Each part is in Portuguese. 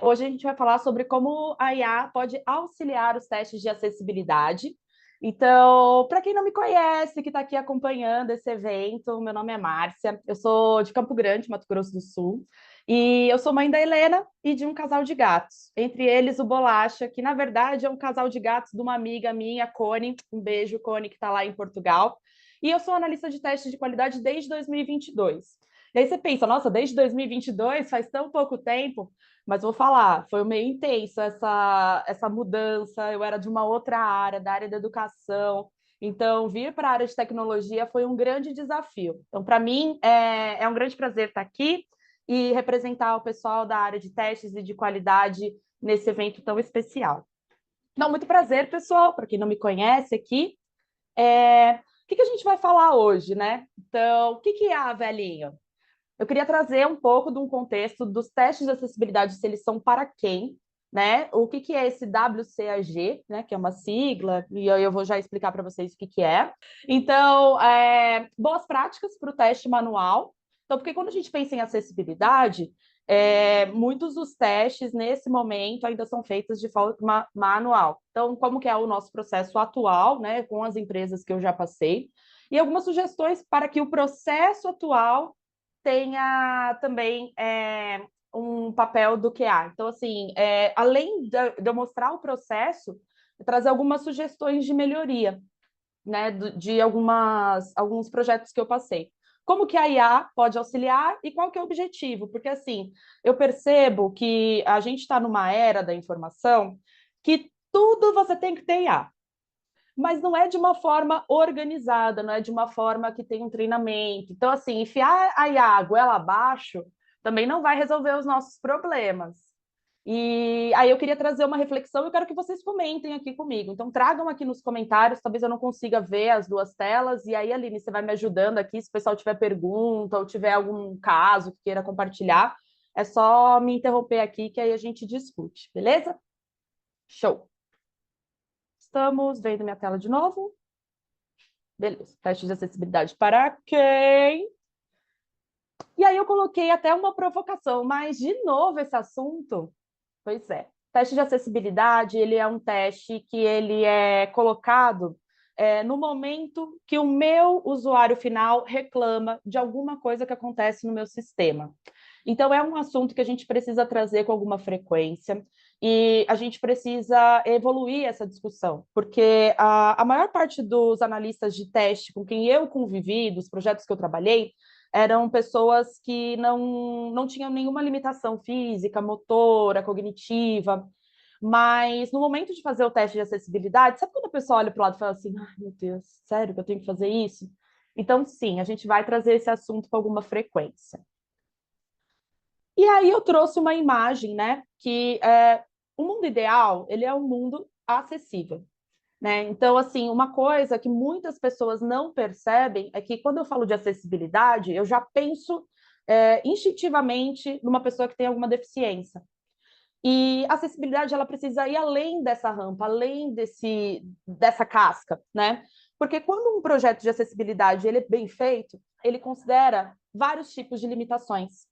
Hoje a gente vai falar sobre como a IA pode auxiliar os testes de acessibilidade. Então, para quem não me conhece, que está aqui acompanhando esse evento, meu nome é Márcia, eu sou de Campo Grande, Mato Grosso do Sul, e eu sou mãe da Helena e de um casal de gatos, entre eles o Bolacha, que na verdade é um casal de gatos de uma amiga minha, Cone, um beijo, Cone, que está lá em Portugal, e eu sou analista de testes de qualidade desde 2022. E aí você pensa, nossa, desde 2022, faz tão pouco tempo, mas vou falar, foi meio intenso essa mudança. Eu era de uma outra área, da área da educação. Então, vir para a área de tecnologia foi um grande desafio. Então, para mim, é um grande prazer estar aqui e representar o pessoal da área de testes e de qualidade nesse evento tão especial. Então, muito prazer, pessoal. Para quem não me conhece aqui, o que a gente vai falar hoje, né? Então, o que é a velhinha? Eu queria trazer um pouco de um contexto dos testes de acessibilidade, se eles são para quem, né? O que é esse WCAG, né? Que é uma sigla, e aí eu vou já explicar para vocês o que é. Então, boas práticas para o teste manual. Então, porque quando a gente pensa em acessibilidade, muitos dos testes, nesse momento, ainda são feitos de forma manual. Então, como que é o nosso processo atual, né? Com as empresas que eu já passei. E algumas sugestões para que o processo atual tenha também um papel do QA. Então, assim, além de eu mostrar o processo, trazer algumas sugestões de melhoria, né, de alguns projetos que eu passei. Como que a IA pode auxiliar e qual que é o objetivo? Porque, assim, eu percebo que a gente está numa era da informação que tudo você tem que ter IA, mas não é de uma forma organizada, não é de uma forma que tem um treinamento. Então, assim, enfiar a IA goela abaixo também não vai resolver os nossos problemas. E aí eu queria trazer uma reflexão e eu quero que vocês comentem aqui comigo. Então, tragam aqui nos comentários, talvez eu não consiga ver as duas telas, e aí, Aline, você vai me ajudando aqui, se o pessoal tiver pergunta ou tiver algum caso que queira compartilhar, é só me interromper aqui que aí a gente discute, beleza? Show! Estamos vendo minha tela de novo? Beleza. Teste de acessibilidade para quem? E aí eu coloquei até uma provocação, mas de novo esse assunto? Pois é. Teste de acessibilidade, ele é um teste que ele é colocado no momento que o meu usuário final reclama de alguma coisa que acontece no meu sistema. Então, é um assunto que a gente precisa trazer com alguma frequência e a gente precisa evoluir essa discussão, porque a maior parte dos analistas de teste com quem eu convivi, dos projetos que eu trabalhei, eram pessoas que não tinham nenhuma limitação física, motora, cognitiva, mas no momento de fazer o teste de acessibilidade, sabe quando a pessoa olha para o lado e fala assim, ai meu Deus, sério que eu tenho que fazer isso? Então, sim, a gente vai trazer esse assunto com alguma frequência. E aí eu trouxe uma imagem, né, que o mundo ideal, ele é um mundo acessível, né? Então, assim, uma coisa que muitas pessoas não percebem é que quando eu falo de acessibilidade, eu já penso instintivamente numa pessoa que tem alguma deficiência. E a acessibilidade, ela precisa ir além dessa rampa, além dessa casca, né? Porque quando um projeto de acessibilidade ele é bem feito, ele considera vários tipos de limitações.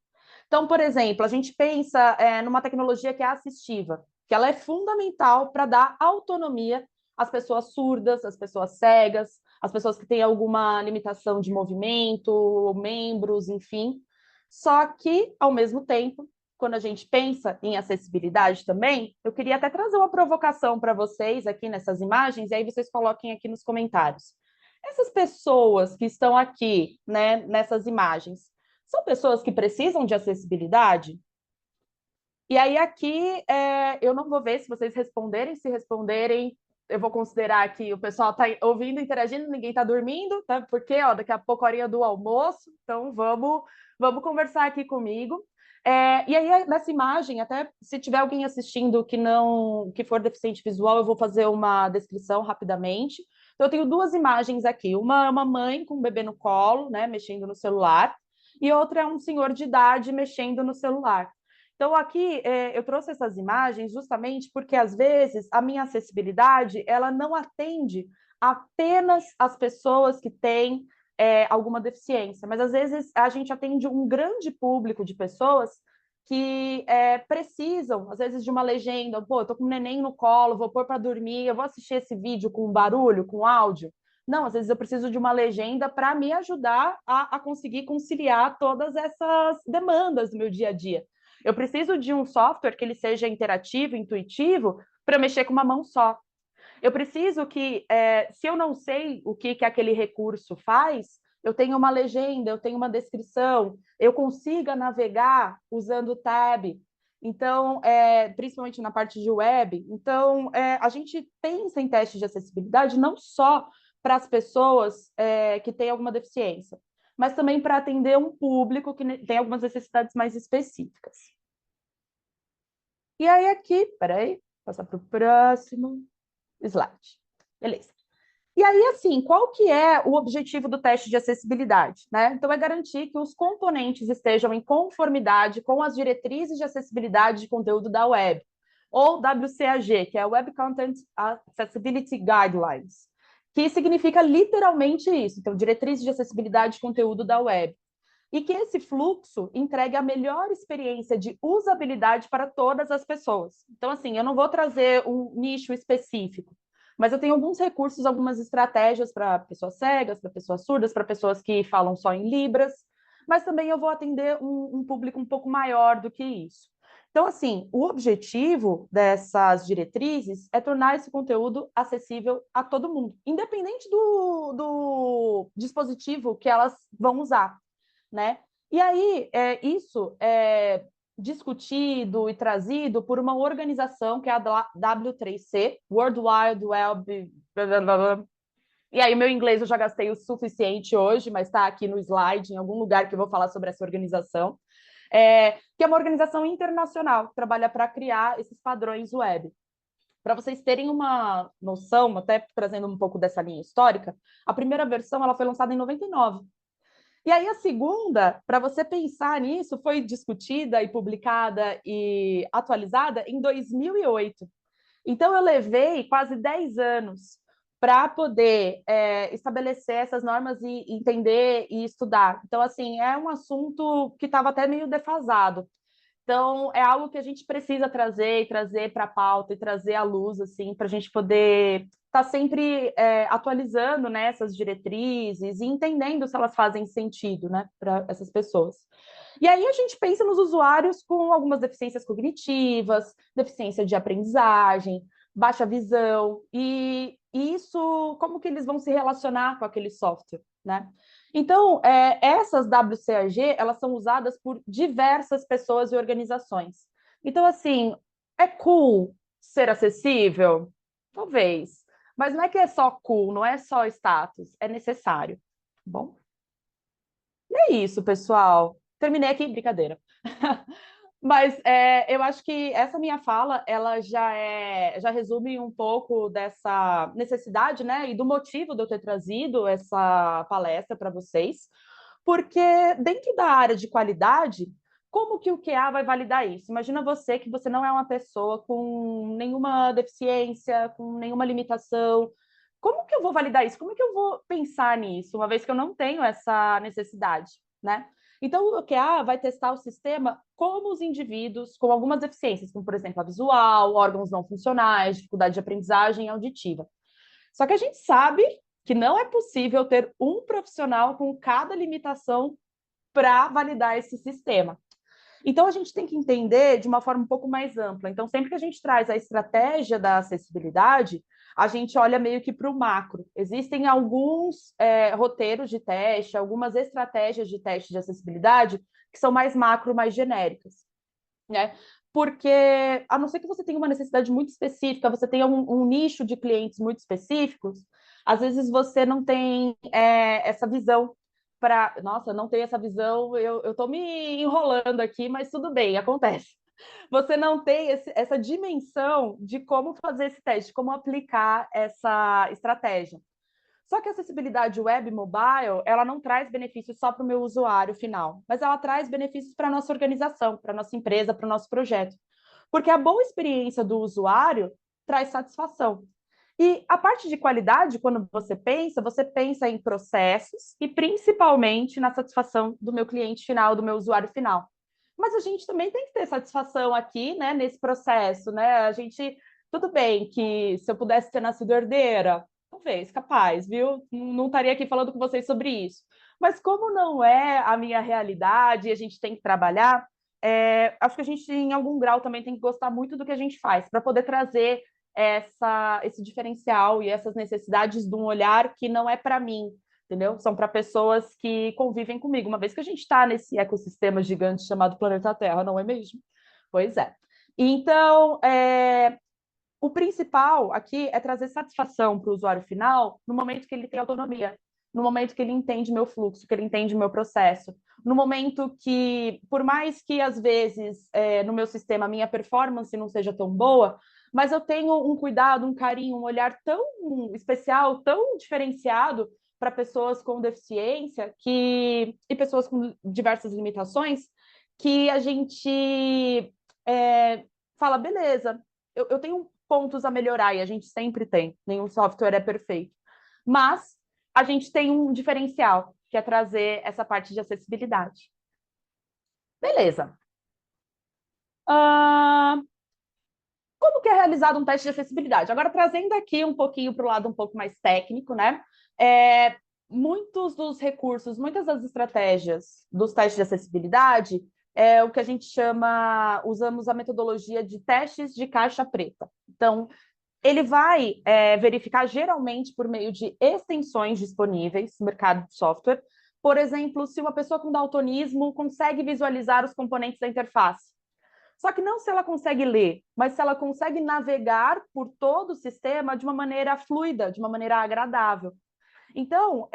Então, por exemplo, a gente pensa numa tecnologia que é assistiva, que ela é fundamental para dar autonomia às pessoas surdas, às pessoas cegas, às pessoas que têm alguma limitação de movimento, membros, enfim. Só que, ao mesmo tempo, quando a gente pensa em acessibilidade também, eu queria até trazer uma provocação para vocês aqui nessas imagens, e aí vocês coloquem aqui nos comentários. Essas pessoas que estão aqui, né, nessas imagens, são pessoas que precisam de acessibilidade? E aí aqui eu não vou ver se vocês responderem, se responderem, eu vou considerar que o pessoal está ouvindo, interagindo, ninguém está dormindo, tá? Porque daqui a pouco a horinha do almoço, então vamos conversar aqui comigo. E aí, nessa imagem, até se tiver alguém assistindo que for deficiente visual, eu vou fazer uma descrição rapidamente. Então, eu tenho duas imagens aqui. Uma é uma mãe com um bebê no colo, né, mexendo no celular, e outra é um senhor de idade mexendo no celular. Então, aqui eu trouxe essas imagens justamente porque, às vezes, a minha acessibilidade ela não atende apenas as pessoas que têm alguma deficiência, mas, às vezes, a gente atende um grande público de pessoas que precisam, às vezes, de uma legenda. Pô, eu tô com um neném no colo, vou pôr para dormir, eu vou assistir esse vídeo com barulho, com áudio. Não, às vezes eu preciso de uma legenda para me ajudar a conseguir conciliar todas essas demandas do meu dia a dia. Eu preciso de um software que ele seja interativo, intuitivo, para mexer com uma mão só. Eu preciso que, se eu não sei o que aquele recurso faz, eu tenho uma legenda, eu tenho uma descrição, eu consiga navegar usando o tab. Então, principalmente na parte de web. Então, a gente pensa em testes de acessibilidade não só para as pessoas que têm alguma deficiência, mas também para atender um público que tem algumas necessidades mais específicas. E aí aqui, peraí, passar para o próximo slide. Beleza. E aí, assim, qual que é o objetivo do teste de acessibilidade, né? Então, é garantir que os componentes estejam em conformidade com as diretrizes de acessibilidade de conteúdo da web, ou WCAG, que é Web Content Accessibility Guidelines, que significa literalmente isso, então, diretrizes de acessibilidade de conteúdo da web. E que esse fluxo entregue a melhor experiência de usabilidade para todas as pessoas. Então, assim, eu não vou trazer um nicho específico, mas eu tenho alguns recursos, algumas estratégias para pessoas cegas, para pessoas surdas, para pessoas que falam só em Libras, mas também eu vou atender um público um pouco maior do que isso. Então, assim, o objetivo dessas diretrizes é tornar esse conteúdo acessível a todo mundo, independente do dispositivo que elas vão usar, né? E aí, isso é discutido e trazido por uma organização que é a W3C, World Wide Web. E aí, meu inglês eu já gastei o suficiente hoje, mas está aqui no slide, em algum lugar que eu vou falar sobre essa organização, que é uma organização internacional que trabalha para criar esses padrões web. Para vocês terem uma noção, até trazendo um pouco dessa linha histórica, a primeira versão ela foi lançada em 99. E aí a segunda, para você pensar nisso, foi discutida e publicada e atualizada em 2008. Então eu levei quase 10 anos para poder estabelecer essas normas e entender e estudar. Então, assim, é um assunto que estava até meio defasado. Então, é algo que a gente precisa trazer e trazer para a pauta e trazer à luz, assim, para a gente poder estar sempre atualizando, né, essas diretrizes e entendendo se elas fazem sentido, né, para essas pessoas. E aí a gente pensa nos usuários com algumas deficiências cognitivas, deficiência de aprendizagem, baixa visão, e isso, como que eles vão se relacionar com aquele software, né? Então, essas WCAG, elas são usadas por diversas pessoas e organizações. Então, assim, é cool ser acessível? Talvez. Mas não é que é só cool, não é só status, é necessário. Tá bom? E é isso, pessoal. Terminei aqui, brincadeira. Mas eu acho que essa minha fala, ela já resume um pouco dessa necessidade, né, e do motivo de eu ter trazido essa palestra para vocês, porque dentro da área de qualidade, como que o QA vai validar isso? Imagina você que você não é uma pessoa com nenhuma deficiência, com nenhuma limitação. Como que eu vou validar isso? Como que eu vou pensar nisso, uma vez que eu não tenho essa necessidade, né? Então, o QA vai testar o sistema como os indivíduos com algumas deficiências, como, por exemplo, a visual, órgãos não funcionais, dificuldade de aprendizagem auditiva. Só que a gente sabe que não é possível ter um profissional com cada limitação para validar esse sistema. Então, a gente tem que entender de uma forma um pouco mais ampla. Então, sempre que a gente traz a estratégia da acessibilidade, a gente olha meio que para o macro. Existem alguns roteiros de teste, algumas estratégias de teste de acessibilidade que são mais macro, mais genéricas, né? Porque, a não ser que você tenha uma necessidade muito específica, você tenha um nicho de clientes muito específicos, às vezes você não tem essa visão para... Nossa, não tenho essa visão, eu estou me enrolando aqui, mas tudo bem, acontece. Você não tem essa dimensão de como fazer esse teste, como aplicar essa estratégia. Só que a acessibilidade web e mobile, ela não traz benefícios só para o meu usuário final, mas ela traz benefícios para a nossa organização, para a nossa empresa, para o nosso projeto. Porque a boa experiência do usuário traz satisfação. E a parte de qualidade, quando você pensa em processos e principalmente na satisfação do meu cliente final, do meu usuário final. mas a gente também tem que ter satisfação aqui, né, nesse processo, né? A gente, tudo bem que se eu pudesse ter nascido herdeira, talvez, capaz, viu? Não estaria aqui falando com vocês sobre isso. Mas como não é a minha realidade e a gente tem que trabalhar, acho que a gente, em algum grau, também tem que gostar muito do que a gente faz, para poder trazer esse diferencial e essas necessidades de um olhar que não é para mim, entendeu? São para pessoas que convivem comigo, uma vez que a gente está nesse ecossistema gigante chamado planeta Terra, não é mesmo? Pois é. Então, o principal aqui é trazer satisfação para o usuário final no momento que ele tem autonomia, no momento que ele entende meu fluxo, que ele entende meu processo, no momento que, por mais que às vezes no meu sistema a minha performance não seja tão boa, mas eu tenho um cuidado, um carinho, um olhar tão especial, tão diferenciado para pessoas com deficiência e pessoas com diversas limitações, que a gente fala, beleza, eu tenho pontos a melhorar e a gente sempre tem, nenhum software é perfeito. Mas a gente tem um diferencial, que é trazer essa parte de acessibilidade. Beleza. Como que é realizado um teste de acessibilidade? Agora, trazendo aqui um pouquinho para o lado um pouco mais técnico, né? Muitos dos recursos, muitas das estratégias dos testes de acessibilidade é o que a gente chama, usamos a metodologia de testes de caixa preta. Então, ele vai verificar geralmente por meio de extensões disponíveis no mercado de software. Por exemplo, se uma pessoa com daltonismo consegue visualizar os componentes da interface. Só que não se ela consegue ler, mas se ela consegue navegar por todo o sistema de uma maneira fluida, de uma maneira agradável. Então,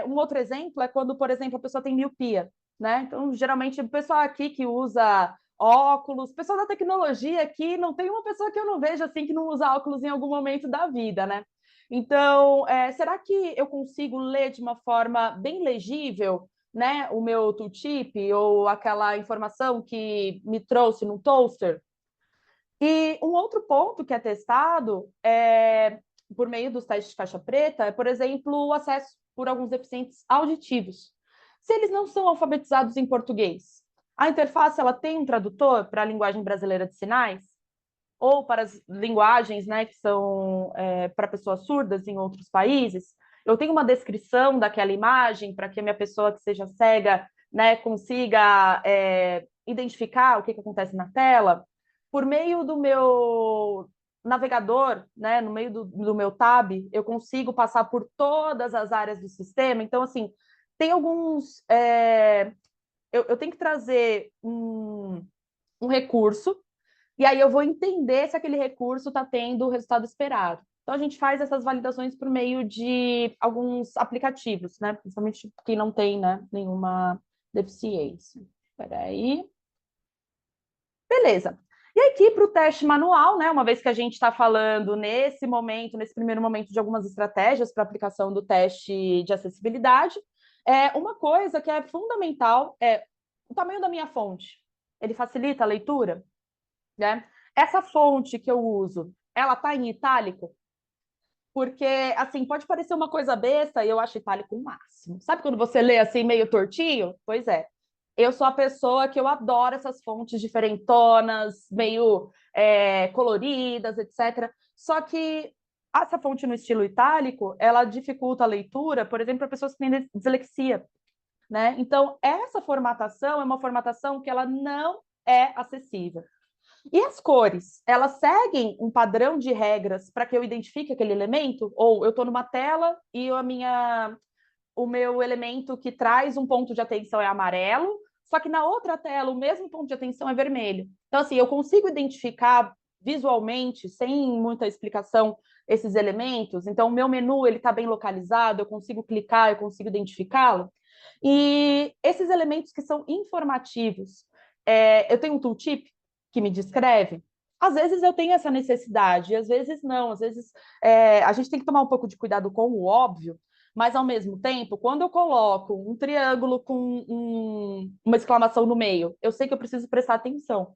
um outro exemplo é quando, por exemplo, a pessoa tem miopia, né? Então, geralmente, o pessoal aqui que usa óculos, pessoal da tecnologia aqui, não tem uma pessoa que eu não vejo assim que não usa óculos em algum momento da vida, né? Então, será que eu consigo ler de uma forma bem legível, né, o meu tooltip ou aquela informação que me trouxe no toaster? E um outro ponto que é testado por meio dos testes de caixa preta é, por exemplo, o acesso por alguns deficientes auditivos. Se eles não são alfabetizados em português, a interface ela tem um tradutor para a linguagem brasileira de sinais ou para as linguagens, né, que são para pessoas surdas em outros países. Eu tenho uma descrição daquela imagem para que a minha pessoa que seja cega, né, consiga identificar o que acontece na tela por meio do meu navegador, né, no meio do meu tab, eu consigo passar por todas as áreas do sistema. Então, assim, tem alguns. Eu tenho que trazer um recurso, e aí eu vou entender se aquele recurso está tendo o resultado esperado. Então, a gente faz essas validações por meio de alguns aplicativos, né? Principalmente quem não tem, né, nenhuma deficiência. Espera aí. Beleza. E aqui para o teste manual, né? Uma vez que a gente está falando nesse momento, nesse primeiro momento, de algumas estratégias para aplicação do teste de acessibilidade, uma coisa que é fundamental é o tamanho da minha fonte. Ele facilita a leitura, né? Essa fonte que eu uso, ela está em itálico? Porque, assim, pode parecer uma coisa besta e eu acho itálico o máximo. Sabe quando você lê assim meio tortinho? Pois é. Eu sou a pessoa que eu adoro essas fontes diferentonas, meio coloridas, etc. Só que essa fonte no estilo itálico, ela dificulta a leitura, por exemplo, para pessoas que têm dislexia, né? Então, essa formatação é uma formatação que ela não é acessível. E as cores, elas seguem um padrão de regras para que eu identifique aquele elemento? Ou eu estou numa tela e o meu elemento que traz um ponto de atenção é amarelo, só que na outra tela o mesmo ponto de atenção é vermelho. Então, assim, eu consigo identificar visualmente, sem muita explicação, esses elementos. Então, o meu menu ele está bem localizado, eu consigo clicar, eu consigo identificá-lo. E esses elementos que são informativos, eu tenho um tooltip que me descreve. Às vezes eu tenho essa necessidade, às vezes não. Às vezes a gente tem que tomar um pouco de cuidado com o óbvio, mas ao mesmo tempo, quando eu coloco um triângulo com uma exclamação no meio, eu sei que eu preciso prestar atenção.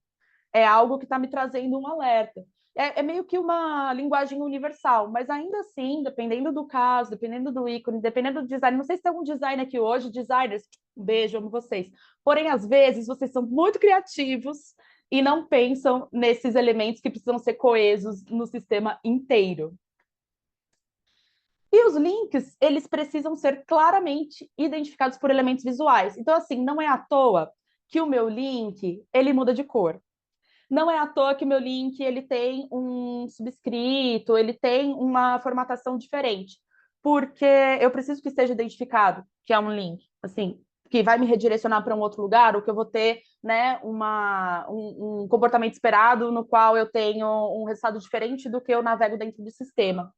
é algo que está me trazendo um alerta. É meio que uma linguagem universal, mas ainda assim, dependendo do caso, dependendo do ícone, dependendo do design, não sei se tem algum design aqui hoje, designers, um beijo, amo vocês. Porém, às vezes, vocês são muito criativos e não pensam nesses elementos que precisam ser coesos no sistema inteiro. E os links, eles precisam ser claramente identificados por elementos visuais. Então, assim, não é à toa que o meu link, ele muda de cor. Não é à toa que o meu link, ele tem um subscrito, ele tem uma formatação diferente. Porque eu preciso que esteja identificado que é um link, assim, que vai me redirecionar para um outro lugar, ou que eu vou ter, né, um comportamento esperado no qual eu tenho um resultado diferente do que eu navego dentro do sistema.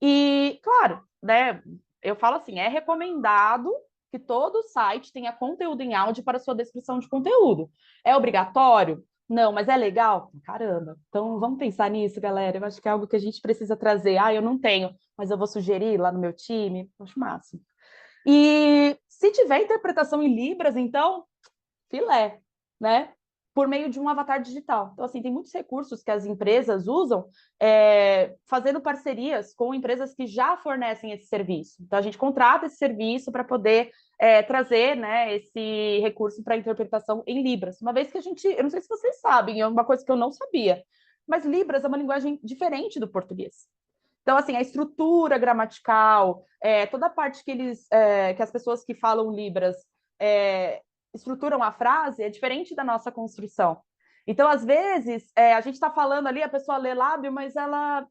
E, claro, né, eu falo assim, é recomendado que todo site tenha conteúdo em áudio para sua descrição de conteúdo. É obrigatório? Não, mas é legal? Caramba. Então, vamos pensar nisso, galera. Eu acho que é algo que a gente precisa trazer. Ah, eu não tenho, mas eu vou sugerir lá no meu time. Acho máximo. E se tiver interpretação em Libras, então, filé, né? Por meio de um avatar digital. Então, assim, tem muitos recursos que as empresas usam fazendo parcerias com empresas que já fornecem esse serviço. Então, a gente contrata esse serviço para poder trazer, né, esse recurso para interpretação em Libras. Uma vez que a gente, eu não sei se vocês sabem, é uma coisa que eu não sabia, mas Libras é uma linguagem diferente do português. Então, assim, a estrutura gramatical, toda a parte que as pessoas que falam Libras estruturam a frase é diferente da nossa construção. Então, às vezes, a gente está falando ali, a pessoa lê lábio, mas ela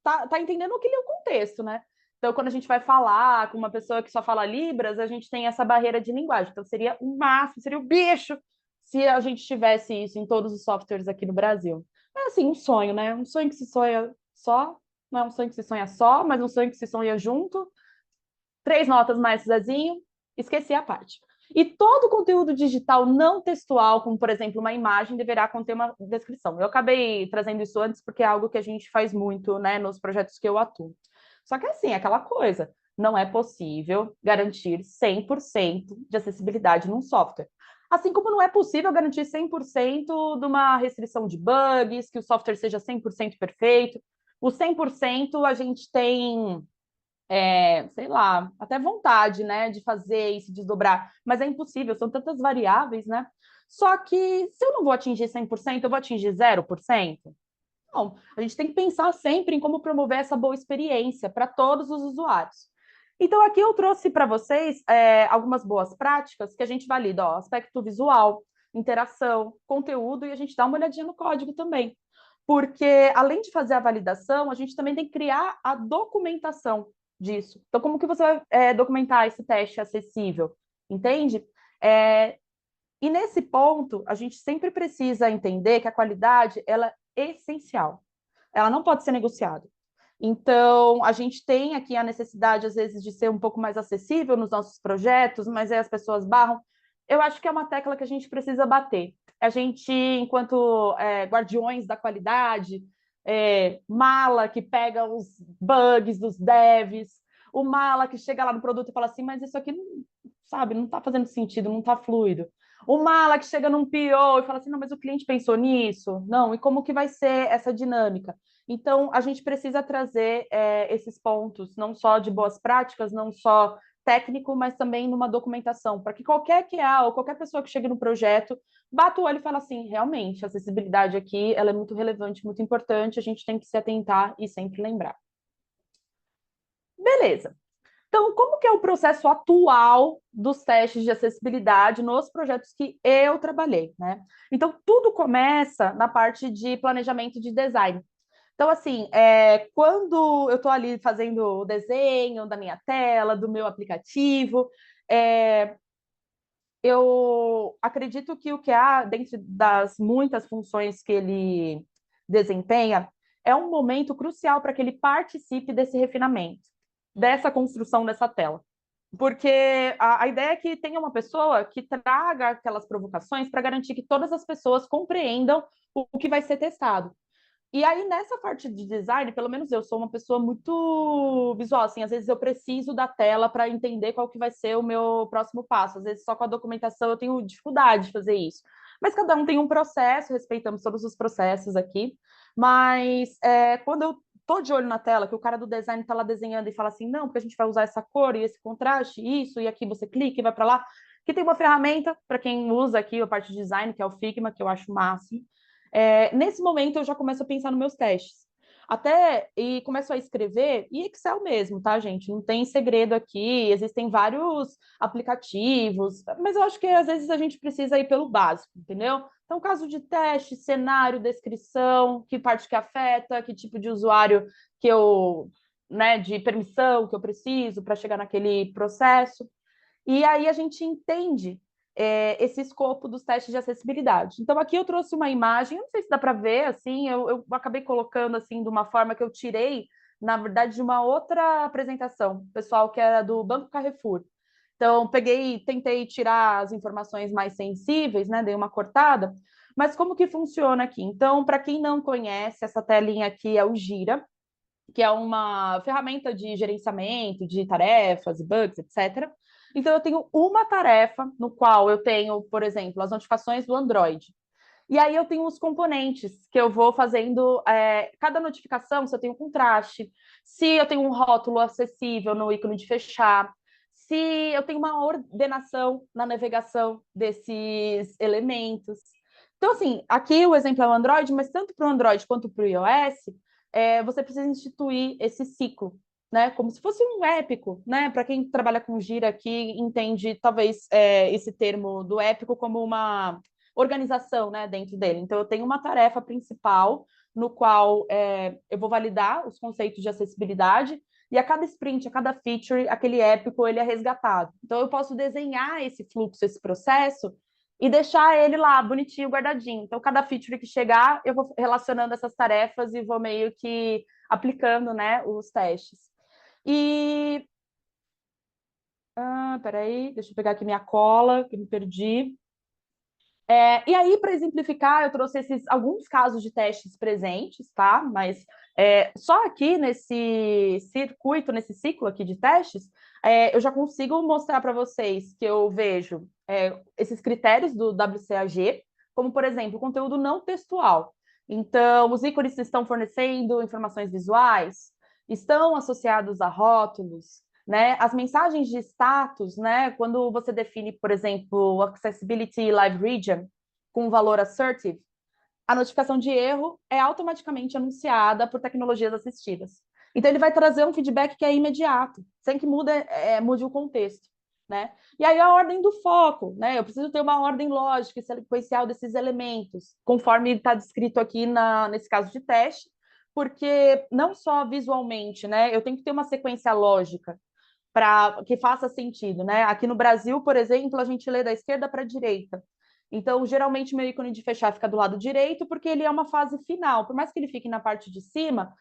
tá entendendo o que é o contexto, né? Então, quando a gente vai falar com uma pessoa que só fala Libras, a gente tem essa barreira de linguagem. Então, seria o máximo, seria o bicho se a gente tivesse isso em todos os softwares aqui no Brasil. É assim, um sonho, né? Um sonho que se sonha só, não é um sonho que se sonha só, mas um sonho que se sonha junto. 3 notas mais Zezinho, esqueci a parte. E todo conteúdo digital não textual, como por exemplo uma imagem, deverá conter uma descrição. Eu acabei trazendo isso antes porque é algo que a gente faz muito, né, nos projetos que eu atuo. Só que assim, aquela coisa, não é possível garantir 100% de acessibilidade num software. Assim como não é possível garantir 100% de uma restrição de bugs, que o software seja 100% perfeito. O 100% a gente tem sei lá, até vontade, né, de fazer e se desdobrar, mas é impossível, são tantas variáveis, né? Só que se eu não vou atingir 100%, eu vou atingir 0%? Não, a gente tem que pensar sempre em como promover essa boa experiência para todos os usuários. Então, aqui eu trouxe para vocês algumas boas práticas que a gente valida, ó, aspecto visual, interação, conteúdo, e a gente dá uma olhadinha no código também. Porque, além de fazer a validação, a gente também tem que criar a documentação disso. Então, como que você vai documentar esse teste acessível? Entende? E nesse ponto, a gente sempre precisa entender que a qualidade ela é essencial. Ela não pode ser negociada. Então, a gente tem aqui a necessidade, às vezes, de ser um pouco mais acessível nos nossos projetos, mas aí as pessoas barram. Eu acho que é uma tecla que a gente precisa bater. A gente, enquanto guardiões da qualidade, mala que pega os bugs dos devs, o mala que chega lá no produto e fala assim, mas isso aqui, sabe, não está fazendo sentido, não está fluido. O mala que chega num PO e fala assim, não, mas o cliente pensou nisso? Não, e como que vai ser essa dinâmica? Então, a gente precisa trazer esses pontos, não só de boas práticas, não só técnico, mas também numa documentação, para que qualquer QA ou qualquer pessoa que chegue no projeto bata o olho e fala assim, realmente, a acessibilidade aqui ela é muito relevante, muito importante, a gente tem que se atentar e sempre lembrar. Beleza. Então, como que é o processo atual dos testes de acessibilidade nos projetos que eu trabalhei, né? Então, tudo começa na parte de planejamento de design. Então, assim, quando eu estou ali fazendo o desenho da minha tela, do meu aplicativo, eu acredito que o QA, dentro das muitas funções que ele desempenha, é um momento crucial para que ele participe desse refinamento, dessa construção dessa tela. Porque a ideia é que tenha uma pessoa que traga aquelas provocações para garantir que todas as pessoas compreendam o que vai ser testado. E aí, nessa parte de design, pelo menos eu sou uma pessoa muito visual, assim, às vezes eu preciso da tela para entender qual que vai ser o meu próximo passo. Às vezes, só com a documentação eu tenho dificuldade de fazer isso. mas cada um tem um processo, respeitamos todos os processos aqui, mas quando eu tô de olho na tela, que o cara do design tá lá desenhando e fala assim, não, porque a gente vai usar essa cor e esse contraste, isso, e aqui você clica e vai para lá, que tem uma ferramenta, para quem usa aqui a parte de design, que é o Figma, que eu acho o máximo. Nesse momento, eu já começo a pensar nos meus testes. Até, e começo a escrever, e Excel mesmo, tá, gente? Não tem segredo aqui, existem vários aplicativos, mas eu acho que às vezes a gente precisa ir pelo básico, entendeu? Então, caso de teste, cenário, descrição, que parte que afeta, que tipo de usuário que eu, né, de permissão que eu preciso para chegar naquele processo. E aí a gente entende esse escopo dos testes de acessibilidade. Então, aqui eu trouxe uma imagem, eu não sei se dá para ver, assim, eu acabei colocando assim de uma forma que eu tirei, na verdade, de uma outra apresentação, pessoal, que era do Banco Carrefour. Então, peguei, tentei tirar as informações mais sensíveis, né? Dei uma cortada, mas como que funciona aqui? Então, para quem não conhece, essa telinha aqui é o Gira, que é uma ferramenta de gerenciamento de tarefas, bugs, etc. Então, eu tenho uma tarefa no qual eu tenho, por exemplo, as notificações do Android. E aí eu tenho os componentes que eu vou fazendo, cada notificação, se eu tenho contraste, se eu tenho um rótulo acessível no ícone de fechar, se eu tenho uma ordenação na navegação desses elementos. Então, assim, aqui o exemplo é o Android, mas tanto para o Android quanto para o iOS, você precisa instituir esse ciclo, né? Como se fosse um épico, né? Para quem trabalha com Gira aqui, entende talvez esse termo do épico como uma organização, né, dentro dele. Então, eu tenho uma tarefa principal no qual eu vou validar os conceitos de acessibilidade e a cada sprint, a cada feature, aquele épico, ele é resgatado. Então, eu posso desenhar esse fluxo, esse processo e deixar ele lá, bonitinho, guardadinho. Então, cada feature que chegar, eu vou relacionando essas tarefas e vou meio que aplicando, né, os testes. E... peraí, deixa eu pegar aqui minha cola, que eu me perdi. E aí, para exemplificar, eu trouxe alguns casos de testes presentes, tá? Mas só aqui nesse circuito, nesse ciclo aqui de testes, eu já consigo mostrar para vocês que eu vejo esses critérios do WCAG, como, por exemplo, conteúdo não textual. Então, os ícones estão fornecendo informações visuais, estão associados a rótulos, né? As mensagens de status, né? Quando você define, por exemplo, o Accessibility Live Region com valor assertive, a notificação de erro é automaticamente anunciada por tecnologias assistidas. Então, ele vai trazer um feedback que é imediato, sem que mude o contexto. Né? E aí a ordem do foco, né? Eu preciso ter uma ordem lógica e sequencial desses elementos, conforme está descrito aqui nesse caso de teste, porque não só visualmente, né? Eu tenho que ter uma sequência lógica para que faça sentido, né? Aqui no Brasil, por exemplo, a gente lê da esquerda para a direita. Então, geralmente, meu ícone de fechar fica do lado direito, porque ele é uma fase final. Por mais que ele fique na parte de cima,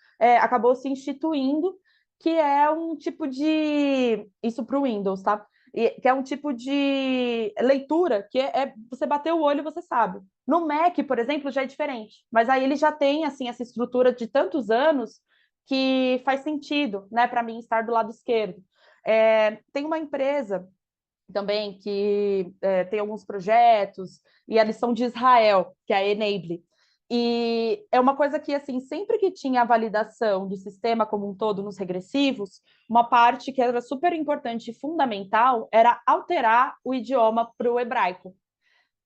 acabou se instituindo que é um tipo de... Isso para o Windows, tá? Que é um tipo de leitura, que você bater o olho, você sabe. No Mac, por exemplo, já é diferente. Mas aí ele já tem, assim, essa estrutura de tantos anos que faz sentido, né, para mim estar do lado esquerdo. Tem uma empresa também que tem alguns projetos, e eles são de Israel, que é a Enable. E é uma coisa que, assim, sempre que tinha a validação do sistema como um todo nos regressivos, uma parte que era super importante e fundamental era alterar o idioma para o hebraico.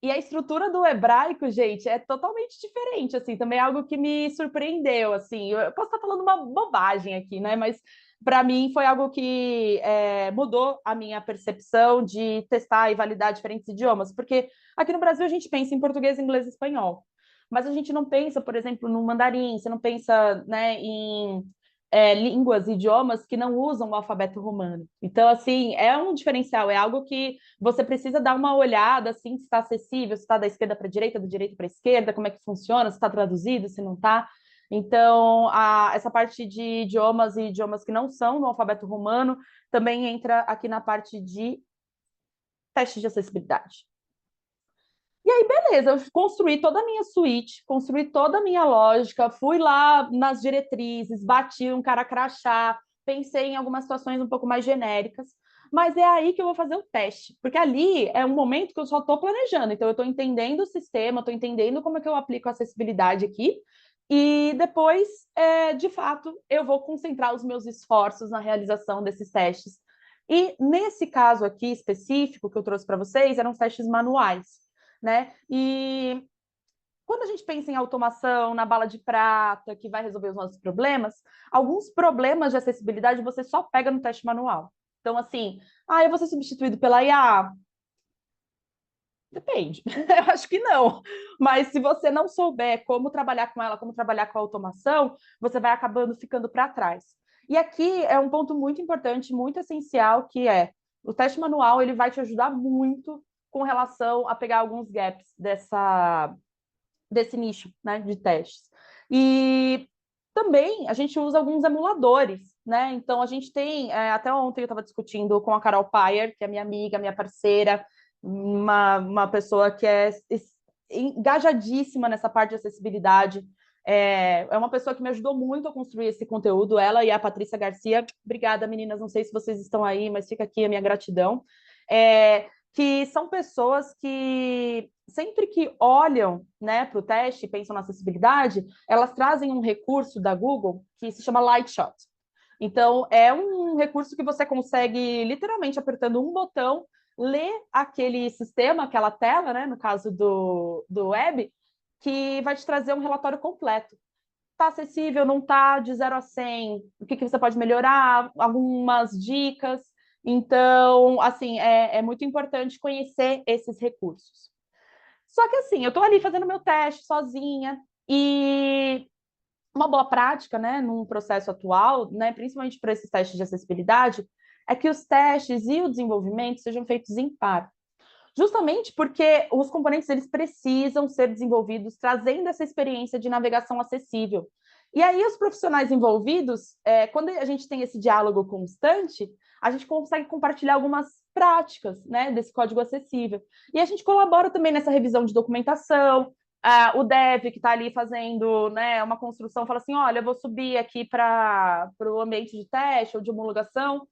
E a estrutura do hebraico, gente, é totalmente diferente, assim, também é algo que me surpreendeu, assim, eu posso estar falando uma bobagem aqui, né, mas para mim foi algo que mudou a minha percepção de testar e validar diferentes idiomas, porque aqui no Brasil a gente pensa em português, inglês e espanhol, mas a gente não pensa, por exemplo, no mandarim, você não pensa, né, em línguas, idiomas que não usam o alfabeto romano. Então, assim, é um diferencial, é algo que você precisa dar uma olhada, assim, se está acessível, se está da esquerda para a direita, da direita para a esquerda, como é que funciona, se está traduzido, se não está. Então, essa parte de idiomas e idiomas que não são no alfabeto romano também entra aqui na parte de testes de acessibilidade. E aí, beleza, eu construí toda a minha suíte, construí toda a minha lógica, fui lá nas diretrizes, bati um cara crachá, pensei em algumas situações um pouco mais genéricas, mas é aí que eu vou fazer o teste, porque ali é um momento que eu só estou planejando, então eu estou entendendo o sistema, estou entendendo como é que eu aplico a acessibilidade aqui, e depois, de fato, eu vou concentrar os meus esforços na realização desses testes. E nesse caso aqui específico que eu trouxe para vocês, eram testes manuais, né? E quando a gente pensa em automação, na bala de prata, que vai resolver os nossos problemas, alguns problemas de acessibilidade você só pega no teste manual. Então, assim, eu vou ser substituído pela IA? Depende. Eu acho que não. Mas se você não souber como trabalhar com ela, como trabalhar com a automação, você vai acabando ficando para trás. E aqui é um ponto muito importante, muito essencial, que é o teste manual, ele vai te ajudar muito com relação a pegar alguns gaps desse nicho, né, de testes. E também a gente usa alguns emuladores, né? Então a gente tem, até ontem eu estava discutindo com a Carol Payer, que é minha amiga, minha parceira, uma pessoa que é engajadíssima nessa parte de acessibilidade. É uma pessoa que me ajudou muito a construir esse conteúdo, ela e a Patrícia Garcia. Obrigada, meninas. Não sei se vocês estão aí, mas fica aqui a minha gratidão. Que são pessoas que sempre que olham, né, para o teste e pensam na acessibilidade, elas trazem um recurso da Google que se chama Lightshot. Então, é um recurso que você consegue, literalmente, apertando um botão, ler aquele sistema, aquela tela, né, no caso do web, que vai te trazer um relatório completo. Está acessível, não está, de 0 a 100, o que você pode melhorar, algumas dicas. Então, assim, é muito importante conhecer esses recursos. Só que, assim, eu estou ali fazendo meu teste sozinha e uma boa prática, né, num processo atual, né, principalmente para esses testes de acessibilidade, é que os testes e o desenvolvimento sejam feitos em par. Justamente porque os componentes eles precisam ser desenvolvidos trazendo essa experiência de navegação acessível. E aí os profissionais envolvidos, quando a gente tem esse diálogo constante, a gente consegue compartilhar algumas práticas, né, desse código acessível. E a gente colabora também nessa revisão de documentação. O dev que está ali fazendo, né, uma construção fala assim, olha, eu vou subir aqui para o ambiente de teste ou de homologação.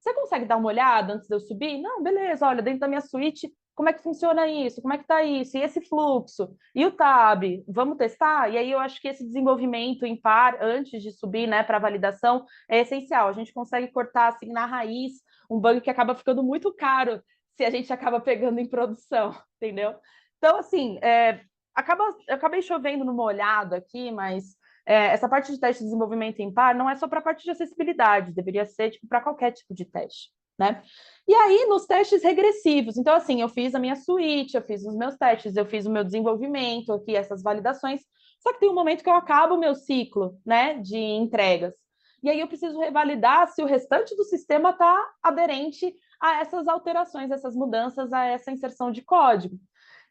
Você consegue dar uma olhada antes de eu subir? Não, beleza, olha, dentro da minha suíte, como é que funciona isso? Como é que está isso? E esse fluxo? E o tab? Vamos testar? E aí eu acho que esse desenvolvimento em par, antes de subir, né, para validação, é essencial. A gente consegue cortar, assim, na raiz, um bug que acaba ficando muito caro se a gente acaba pegando em produção, entendeu? Então, assim, eu acabei chovendo numa olhada aqui, mas essa parte de teste de desenvolvimento em par não é só para a parte de acessibilidade, deveria ser tipo, para qualquer tipo de teste, né? E aí, nos testes regressivos, então, assim, eu fiz a minha suíte, eu fiz os meus testes, eu fiz o meu desenvolvimento aqui, essas validações, só que tem um momento que eu acabo o meu ciclo, né, de entregas. E aí eu preciso revalidar se o restante do sistema está aderente a essas alterações, essas mudanças, a essa inserção de código.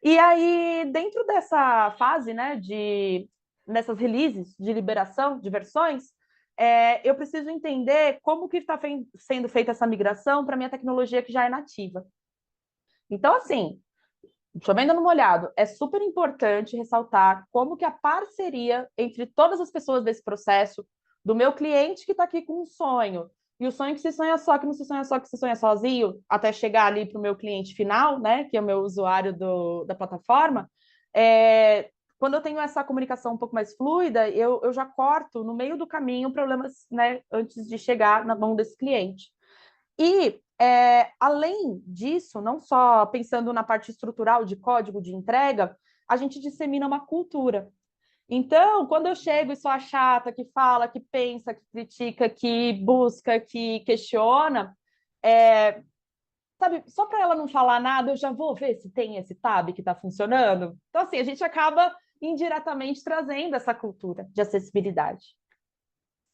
E aí, dentro dessa fase, né, nessas releases de liberação de versões, eu preciso entender como que está sendo feita essa migração para a minha tecnologia que já é nativa. Então, assim, chovendo no molhado, é super importante ressaltar como que a parceria entre todas as pessoas desse processo, do meu cliente que está aqui com um sonho, e o sonho que se sonha só, que não se sonha só, que se sonha sozinho, até chegar ali para o meu cliente final, né, que é o meu usuário da plataforma, quando eu tenho essa comunicação um pouco mais fluida, eu já corto no meio do caminho problemas, né, antes de chegar na mão desse cliente. E, além disso, não só pensando na parte estrutural de código de entrega, a gente dissemina uma cultura. Então, quando eu chego e sou a chata que fala, que pensa, que critica, que busca, que questiona, sabe, só para ela não falar nada, eu já vou ver se tem esse tab que está funcionando. Então, assim, a gente acaba indiretamente trazendo essa cultura de acessibilidade,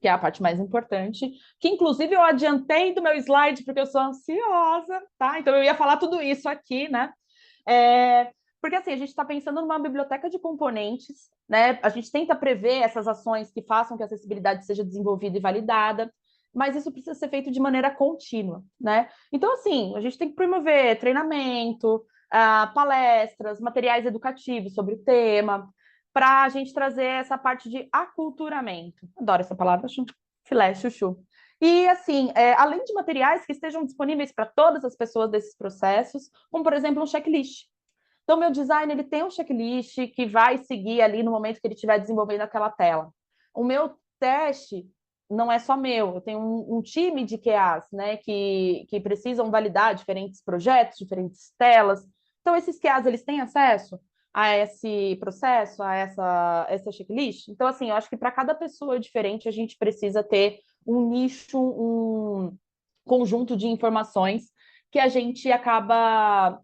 que é a parte mais importante, que inclusive eu adiantei do meu slide porque eu sou ansiosa, tá? Então eu ia falar tudo isso aqui, né? Porque assim, a gente está pensando numa biblioteca de componentes, né? A gente tenta prever essas ações que façam que a acessibilidade seja desenvolvida e validada, mas isso precisa ser feito de maneira contínua, né? Então, assim, a gente tem que promover treinamento, palestras, materiais educativos sobre o tema, para a gente trazer essa parte de aculturamento. Adoro essa palavra, filé, chuchu. E, assim, além de materiais que estejam disponíveis para todas as pessoas desses processos, como, por exemplo, um checklist. Então, meu design ele tem um checklist que vai seguir ali no momento que ele estiver desenvolvendo aquela tela. O meu teste não é só meu, eu tenho um time de QAs, né, que precisam validar diferentes projetos, diferentes telas. Então, esses QAs, eles têm acesso a esse processo, essa checklist. Então, assim, eu acho que para cada pessoa diferente, a gente precisa ter um nicho, um conjunto de informações que a gente acaba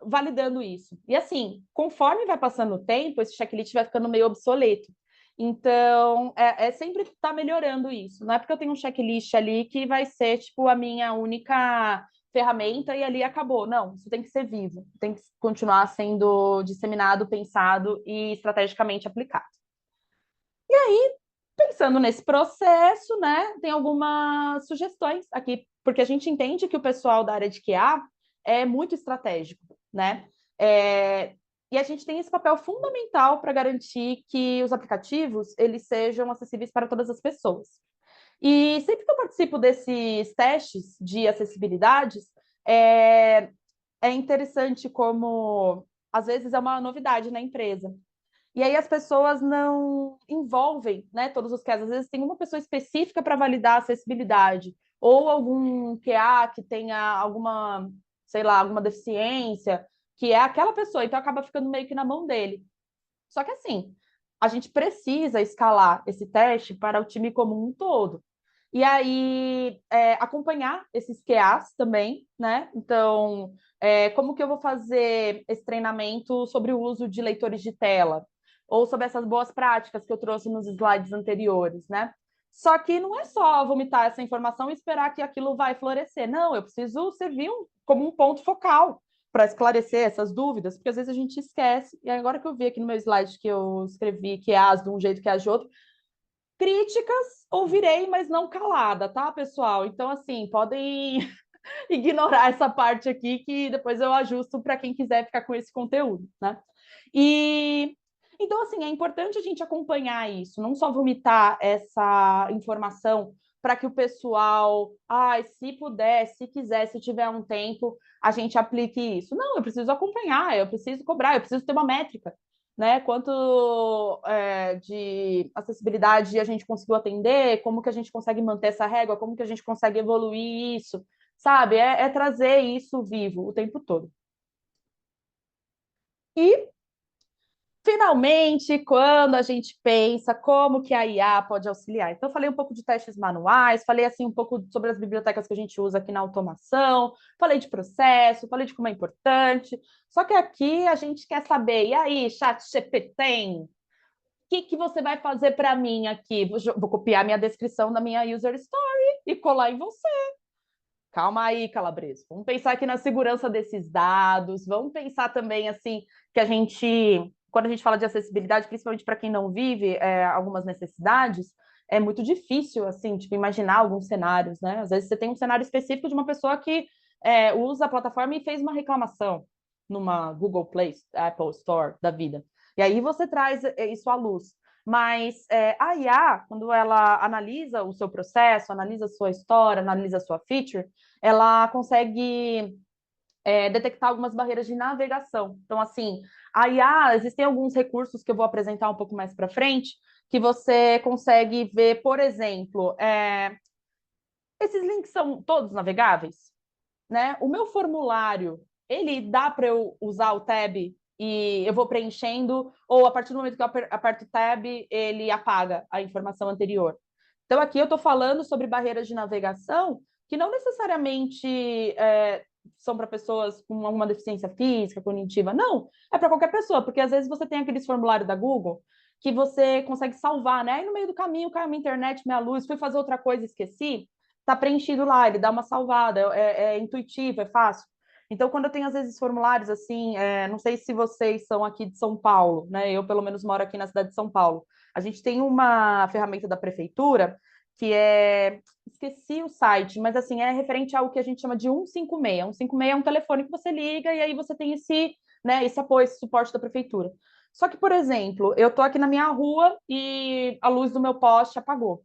validando isso. E assim, conforme vai passando o tempo, esse checklist vai ficando meio obsoleto. Então, sempre estar tá melhorando isso. Não é porque eu tenho um checklist ali que vai ser, tipo, a minha única ferramenta e ali acabou. Não, isso tem que ser vivo, tem que continuar sendo disseminado, pensado e estrategicamente aplicado. E aí, pensando nesse processo, né, tem algumas sugestões aqui, porque a gente entende que o pessoal da área de QA é muito estratégico, né? E a gente tem esse papel fundamental para garantir que os aplicativos eles sejam acessíveis para todas as pessoas. E sempre que eu participo desses testes de acessibilidades, é, é interessante como às vezes é uma novidade na empresa. E aí as pessoas não envolvem, né, todos os casos. Às vezes tem uma pessoa específica para validar a acessibilidade, ou algum QA que tenha alguma, sei lá, alguma deficiência, que é aquela pessoa, então acaba ficando meio que na mão dele. Só que assim, a gente precisa escalar esse teste para o time como um todo. E aí, acompanhar esses QAs também, né? Então, como que eu vou fazer esse treinamento sobre o uso de leitores de tela? Ou sobre essas boas práticas que eu trouxe nos slides anteriores, né? Só que não é só vomitar essa informação e esperar que aquilo vai florescer. Não, eu preciso servir como um ponto focal para esclarecer essas dúvidas, porque às vezes a gente esquece. E agora que eu vi aqui no meu slide que eu escrevi QAs de um jeito que é de outro, críticas ouvirei, mas não calada, tá, pessoal? Então, assim, podem ignorar essa parte aqui que depois eu ajusto para quem quiser ficar com esse conteúdo, né? E então, assim, é importante a gente acompanhar isso, não só vomitar essa informação para que o pessoal, se puder, se quiser, se tiver um tempo, a gente aplique isso. Não, eu preciso acompanhar, eu preciso cobrar, eu preciso ter uma métrica, né? Quanto de acessibilidade a gente conseguiu atender, como que a gente consegue manter essa régua, como que a gente consegue evoluir isso, sabe? É trazer isso vivo o tempo todo. E, finalmente, quando a gente pensa como que a IA pode auxiliar. Então, eu falei um pouco de testes manuais, falei assim um pouco sobre as bibliotecas que a gente usa aqui na automação, falei de processo, falei de como é importante. Só que aqui a gente quer saber, e aí, ChatGPT, o que você vai fazer para mim aqui? Vou copiar minha descrição da minha user story e colar em você. Calma aí, Calabres. Vamos pensar aqui na segurança desses dados. Vamos pensar também assim que a gente, quando a gente fala de acessibilidade, principalmente para quem não vive algumas necessidades, é muito difícil assim, tipo, imaginar alguns cenários, né? Às vezes você tem um cenário específico de uma pessoa que usa a plataforma e fez uma reclamação numa Google Play, Apple Store da vida. E aí você traz isso à luz. Mas a IA, quando ela analisa o seu processo, analisa a sua história, analisa a sua feature, ela consegue detectar algumas barreiras de navegação. Então, assim, a IA, existem alguns recursos que eu vou apresentar um pouco mais para frente, que você consegue ver, por exemplo, esses links são todos navegáveis, né? O meu formulário, ele dá para eu usar o tab e eu vou preenchendo, ou a partir do momento que eu aperto o tab, ele apaga a informação anterior. Então, aqui eu estou falando sobre barreiras de navegação que não necessariamente são para pessoas com alguma deficiência física, cognitiva. Não, é para qualquer pessoa, porque às vezes você tem aqueles formulários da Google que você consegue salvar, né? Aí no meio do caminho caiu minha internet, minha luz, fui fazer outra coisa, esqueci. Tá preenchido lá, ele dá uma salvada, é intuitivo, é fácil. Então, quando eu tenho, às vezes, formulários assim, não sei se vocês são aqui de São Paulo, né? Eu, pelo menos, moro aqui na cidade de São Paulo. A gente tem uma ferramenta da prefeitura que esqueci o site, mas assim, é referente ao que a gente chama de 156. 156 é um telefone que você liga e aí você tem esse apoio, esse suporte da prefeitura. Só que, por exemplo, eu tô aqui na minha rua e a luz do meu poste apagou.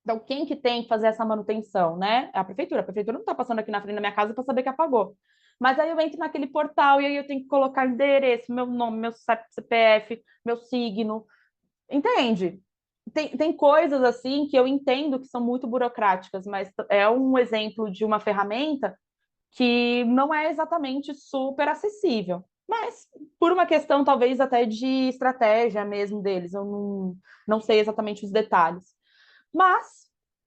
Então, quem que tem que fazer essa manutenção, né? É a prefeitura. A prefeitura não está passando aqui na frente da minha casa para saber que apagou. Mas aí eu entro naquele portal e aí eu tenho que colocar endereço, meu nome, meu CPF, meu signo. Entende? Tem coisas assim que eu entendo que são muito burocráticas, mas é um exemplo de uma ferramenta que não é exatamente super acessível. Mas por uma questão, talvez, até de estratégia mesmo deles, eu não sei exatamente os detalhes. Mas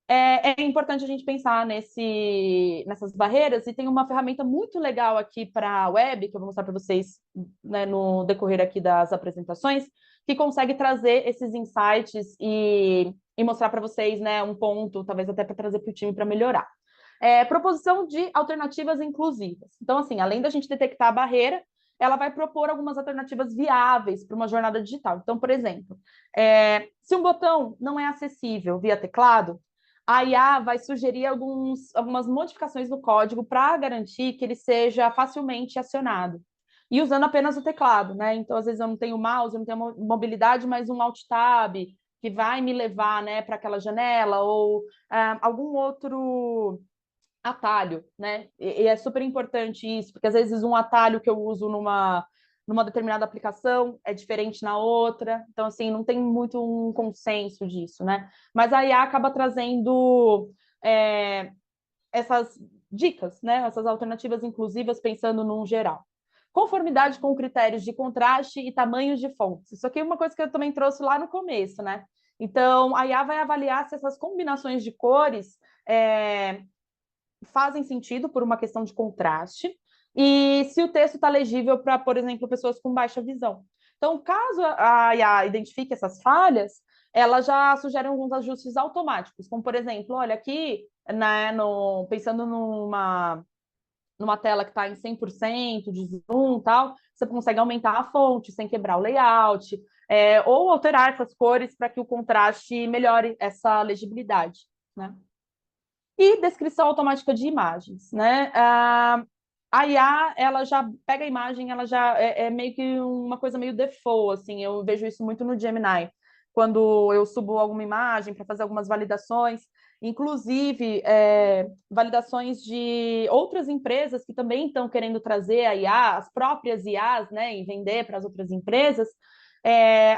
é importante a gente pensar nessas barreiras, e tem uma ferramenta muito legal aqui para a web, que eu vou mostrar para vocês, né, no decorrer aqui das apresentações, que consegue trazer esses insights e mostrar para vocês, né, um ponto, talvez até para trazer para o time para melhorar. Proposição de alternativas inclusivas. Então, assim, além da gente detectar a barreira, ela vai propor algumas alternativas viáveis para uma jornada digital. Então, por exemplo, se um botão não é acessível via teclado, a IA vai sugerir algumas modificações no código para garantir que ele seja facilmente acionado. E usando apenas o teclado, né? Então, às vezes eu não tenho mouse, eu não tenho mobilidade, mas um Alt Tab que vai me levar, né, para aquela janela, ou algum outro atalho, né? E é super importante isso, porque às vezes um atalho que eu uso numa determinada aplicação é diferente na outra, então assim, não tem muito um consenso disso, né? Mas a IA acaba trazendo essas dicas, né? Essas alternativas inclusivas pensando num geral. Conformidade com critérios de contraste e tamanhos de fontes. Isso aqui é uma coisa que eu também trouxe lá no começo, né? Então, a IA vai avaliar se essas combinações de cores fazem sentido por uma questão de contraste, e se o texto está legível para, por exemplo, pessoas com baixa visão. Então, caso a IA identifique essas falhas, ela já sugere alguns ajustes automáticos, como, por exemplo, olha, aqui, né, pensando numa tela que está em 100% de zoom e tal, você consegue aumentar a fonte sem quebrar o layout, ou alterar essas cores para que o contraste melhore essa legibilidade, né? E descrição automática de imagens, né? A IA, ela já pega a imagem, ela já é meio que uma coisa meio default, assim, eu vejo isso muito no Gemini, quando eu subo alguma imagem para fazer algumas validações, inclusive validações de outras empresas que também estão querendo trazer a IA, as próprias IAs, né, e vender para as outras empresas.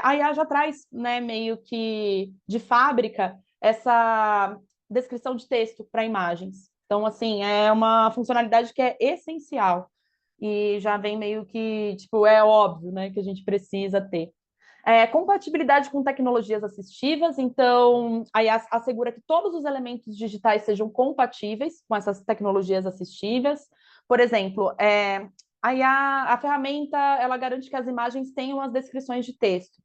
A IA já traz, né, meio que de fábrica essa descrição de texto para imagens. Então, assim, é uma funcionalidade que é essencial e já vem meio que, tipo, é óbvio, né, que a gente precisa ter. Compatibilidade com tecnologias assistivas, então a IA assegura que todos os elementos digitais sejam compatíveis com essas tecnologias assistivas. Por exemplo, a ferramenta ela garante que as imagens tenham as descrições de texto,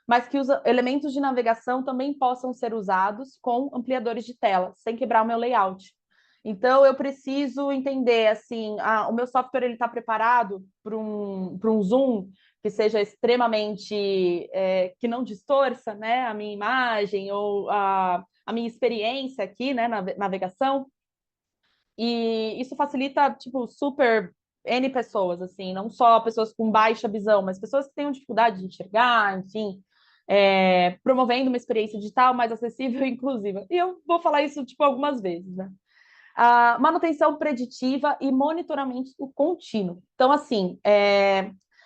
mas que os elementos de navegação também possam ser usados com ampliadores de tela, sem quebrar o meu layout. Então, eu preciso entender, assim, o meu software está preparado para um zoom que seja extremamente, que não distorça, né, a minha imagem ou a minha experiência aqui, né, na navegação. E isso facilita, tipo, super N pessoas, assim, não só pessoas com baixa visão, mas pessoas que tenham dificuldade de enxergar, enfim, promovendo uma experiência digital mais acessível e inclusiva. E eu vou falar isso, tipo, algumas vezes, né? Manutenção preditiva e monitoramento contínuo. Então, assim,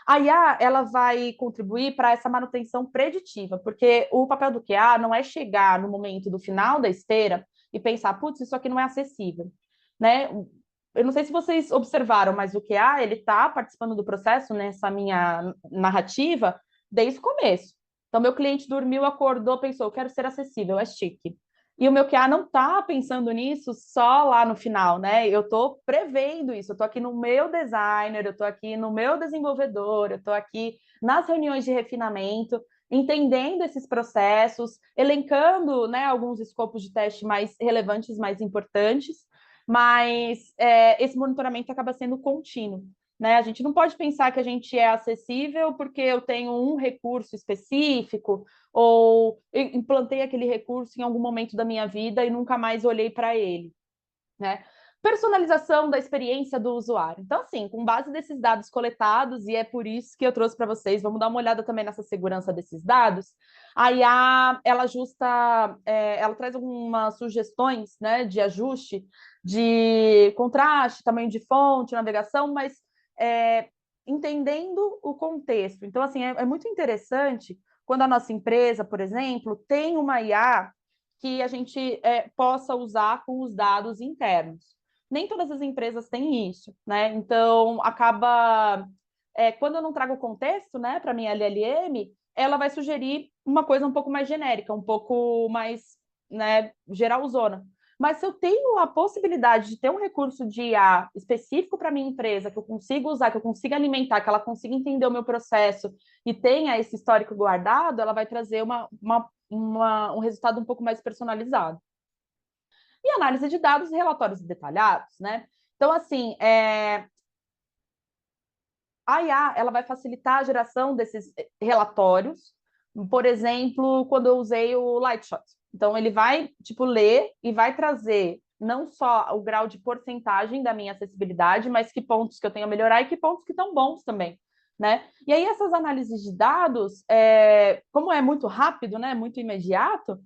a IA ela vai contribuir para essa manutenção preditiva, porque o papel do QA não é chegar no momento do final da esteira e pensar, putz, isso aqui não é acessível, né? Eu não sei se vocês observaram, mas o QA ele está participando do processo nessa minha narrativa desde o começo. Então, meu cliente dormiu, acordou, pensou, eu quero ser acessível, é chique. E o meu QA não está pensando nisso só lá no final, né? Eu estou prevendo isso, eu estou aqui no meu designer, eu estou aqui no meu desenvolvedor, eu estou aqui nas reuniões de refinamento, entendendo esses processos, elencando, né, alguns escopos de teste mais relevantes, mais importantes, mas esse monitoramento acaba sendo contínuo. Né? A gente não pode pensar que a gente é acessível porque eu tenho um recurso específico ou implantei aquele recurso em algum momento da minha vida e nunca mais olhei para ele, né? Personalização da experiência do usuário. Então, assim, com base nesses dados coletados, e é por isso que eu trouxe para vocês, vamos dar uma olhada também nessa segurança desses dados. A IA, ela ajusta, ela traz algumas sugestões, né, de ajuste, de contraste, tamanho de fonte, navegação, mas entendendo o contexto. Então, assim, é muito interessante quando a nossa empresa, por exemplo, tem uma IA que a gente possa usar com os dados internos. Nem todas as empresas têm isso, né? Então, acaba... quando eu não trago contexto, né, para minha LLM, ela vai sugerir uma coisa um pouco mais genérica, um pouco mais, né, geralzona. Mas se eu tenho a possibilidade de ter um recurso de IA específico para minha empresa, que eu consiga usar, que eu consiga alimentar, que ela consiga entender o meu processo e tenha esse histórico guardado, ela vai trazer um resultado um pouco mais personalizado. E análise de dados e relatórios detalhados, né? Então, assim, a IA ela vai facilitar a geração desses relatórios, por exemplo, quando eu usei o Lightshot. Então, ele vai, tipo, ler e vai trazer não só o grau de porcentagem da minha acessibilidade, mas que pontos que eu tenho a melhorar e que pontos que estão bons também, né? E aí, essas análises de dados, como é muito rápido, né, muito imediato,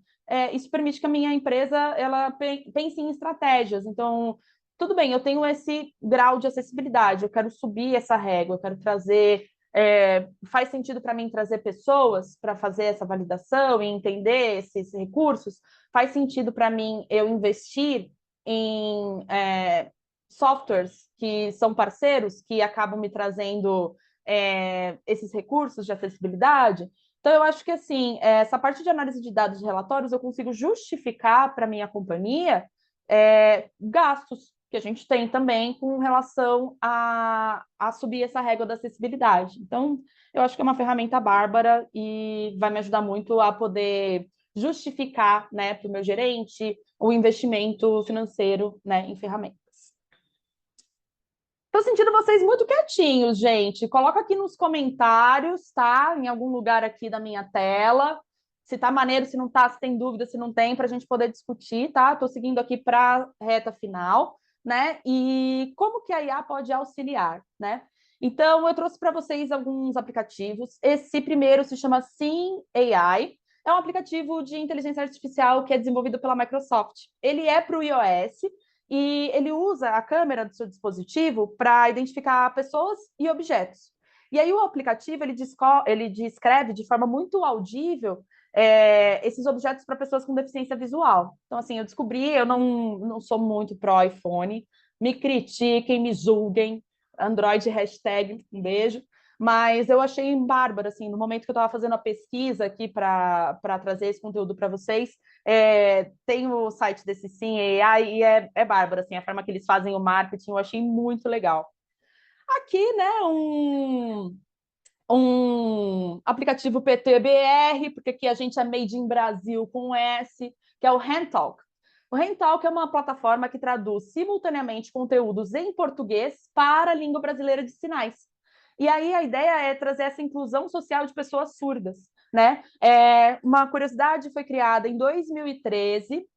isso permite que a minha empresa ela pense em estratégias. Então, tudo bem, eu tenho esse grau de acessibilidade, eu quero subir essa régua, eu quero trazer. Faz sentido para mim trazer pessoas para fazer essa validação e entender esses recursos? Faz sentido para mim eu investir em softwares que são parceiros, que acabam me trazendo esses recursos de acessibilidade? Então, eu acho que assim, essa parte de análise de dados e relatórios eu consigo justificar para a minha companhia gastos que a gente tem também com relação a subir essa régua da acessibilidade. Então, eu acho que é uma ferramenta bárbara e vai me ajudar muito a poder justificar, né, para o meu gerente o investimento financeiro, né, em ferramentas. Estou sentindo vocês muito quietinhos, gente. Coloca aqui nos comentários, tá? Em algum lugar aqui da minha tela. Se tá maneiro, se não tá, se tem dúvida, se não tem, para a gente poder discutir, tá? Estou seguindo aqui para a reta final, né? E como que a IA pode auxiliar, né? Então, eu trouxe para vocês alguns aplicativos. Esse primeiro se chama Sim AI. É um aplicativo de inteligência artificial que é desenvolvido pela Microsoft. Ele é para o iOS, e ele usa a câmera do seu dispositivo para identificar pessoas e objetos. E aí o aplicativo ele descreve de forma muito audível esses objetos para pessoas com deficiência visual. Então, assim, eu descobri, eu não sou muito pró iPhone, me critiquem, me julguem, Android hashtag, um beijo, mas eu achei bárbaro, assim, no momento que eu estava fazendo a pesquisa aqui para trazer esse conteúdo para vocês, tem o site desse Sim AI e é bárbaro, assim, a forma que eles fazem o marketing, eu achei muito legal. Aqui, né, um aplicativo PTBR, porque aqui a gente é made in Brasil com S, que é o HandTalk. O HandTalk é uma plataforma que traduz simultaneamente conteúdos em português para a língua brasileira de sinais. E aí a ideia é trazer essa inclusão social de pessoas surdas, né? Uma curiosidade, foi criada em 2013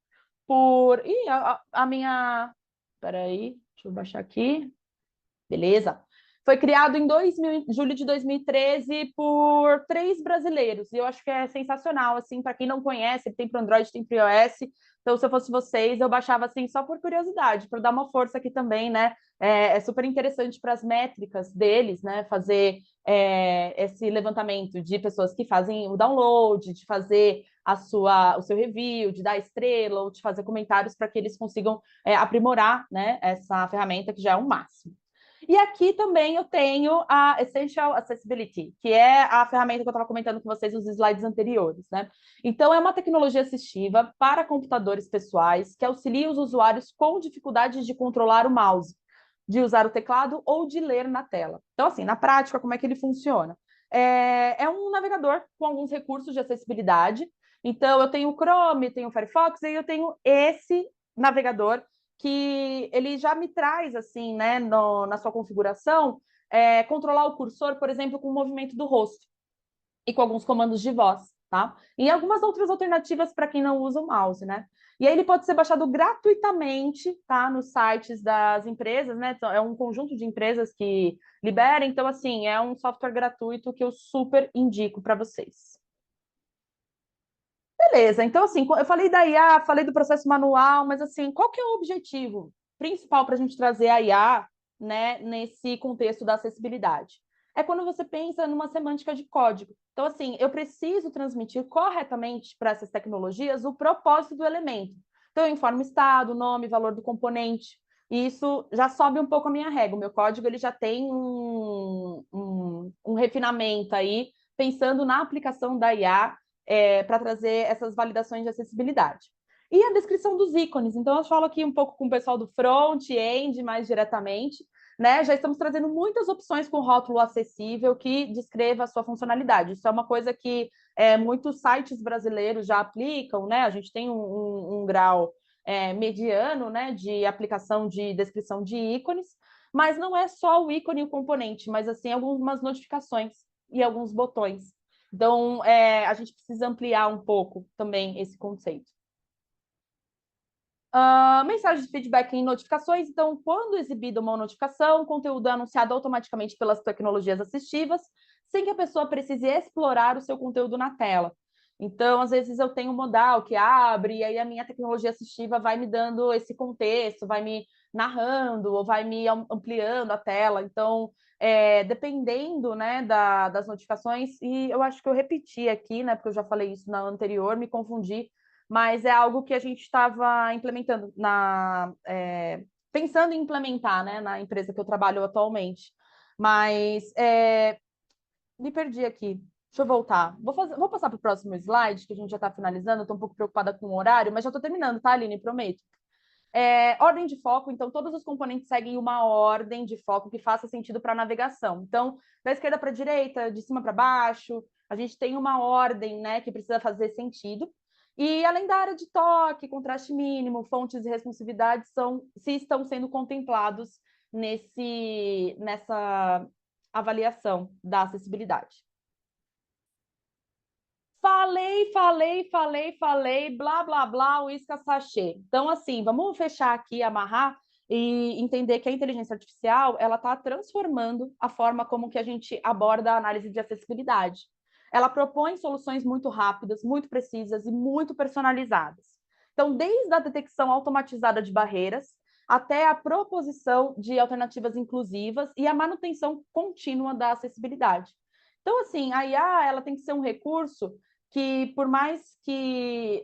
por... Ih, a minha... Peraí, deixa eu baixar aqui. Beleza. Foi criado em julho de 2013 por 3 brasileiros. E eu acho que é sensacional, assim, para quem não conhece, tem para Android, tem para iOS. Então, se eu fosse vocês, eu baixava assim só por curiosidade, para dar uma força aqui também, né? É super interessante para as métricas deles, né? Fazer esse levantamento de pessoas que fazem o download, de fazer o seu review, de dar estrela ou de fazer comentários para que eles consigam aprimorar, né, essa ferramenta que já é um máximo. E aqui também eu tenho a Essential Accessibility, que é a ferramenta que eu estava comentando com vocês nos slides anteriores, né? Então, é uma tecnologia assistiva para computadores pessoais que auxilia os usuários com dificuldades de controlar o mouse, de usar o teclado ou de ler na tela. Então, assim, na prática, como é que ele funciona? É um navegador com alguns recursos de acessibilidade. Então, eu tenho o Chrome, tenho o Firefox e eu tenho esse navegador que ele já me traz, assim, né, na sua configuração, controlar o cursor, por exemplo, com o movimento do rosto e com alguns comandos de voz. tá? E algumas outras alternativas para quem não usa o mouse, né? E aí ele pode ser baixado gratuitamente, tá? Nos sites das empresas, né? Então, é um conjunto de empresas que libera, então, assim, é um software gratuito que eu super indico para vocês. Beleza, então, assim, eu falei da IA, falei do processo manual, mas, assim, qual que é o objetivo principal para a gente trazer a IA, né, nesse contexto da acessibilidade? É quando você pensa numa semântica de código. Então, assim, eu preciso transmitir corretamente para essas tecnologias o propósito do elemento. Então, eu informo estado, nome, valor do componente, e isso já sobe um pouco a minha régua. O meu código ele já tem um refinamento aí, pensando na aplicação da IA para trazer essas validações de acessibilidade. E a descrição dos ícones. Então, eu falo aqui um pouco com o pessoal do front-end mais diretamente, né? Já estamos trazendo muitas opções com rótulo acessível que descreva a sua funcionalidade. Isso é uma coisa que muitos sites brasileiros já aplicam, né? A gente tem um grau mediano, né, de aplicação de descrição de ícones, mas não é só o ícone e o componente, mas assim algumas notificações e alguns botões. Então, a gente precisa ampliar um pouco também esse conceito. Mensagem de feedback em notificações. Então, quando exibida uma notificação, o conteúdo é anunciado automaticamente pelas tecnologias assistivas, sem que a pessoa precise explorar o seu conteúdo na tela. Então, às vezes eu tenho um modal que abre, e aí a minha tecnologia assistiva vai me dando esse contexto, vai me narrando, ou vai me ampliando a tela. Então, dependendo, né, das notificações, e eu acho que eu repeti aqui, né, porque eu já falei isso na anterior, me confundi, mas é algo que a gente estava implementando pensando em implementar, né, na empresa que eu trabalho atualmente. Mas me perdi aqui. Deixa eu voltar. Vou passar para o próximo slide, que a gente já está finalizando. Estou um pouco preocupada com o horário, mas já estou terminando, tá, Aline? Prometo. Ordem de foco, então todos os componentes seguem uma ordem de foco que faça sentido para a navegação. Então, da esquerda para a direita, de cima para baixo, a gente tem uma ordem, né, que precisa fazer sentido. E além da área de toque, contraste mínimo, fontes e responsividade se estão sendo contemplados nessa avaliação da acessibilidade. Falei, blá, blá, blá, uísca sachê. Então, assim, vamos fechar aqui, amarrar e entender que a inteligência artificial, ela está transformando a forma como que a gente aborda a análise de acessibilidade. Ela propõe soluções muito rápidas, muito precisas e muito personalizadas. Então, desde a detecção automatizada de barreiras até a proposição de alternativas inclusivas e a manutenção contínua da acessibilidade. Então, assim, a IA ela tem que ser um recurso que, por mais que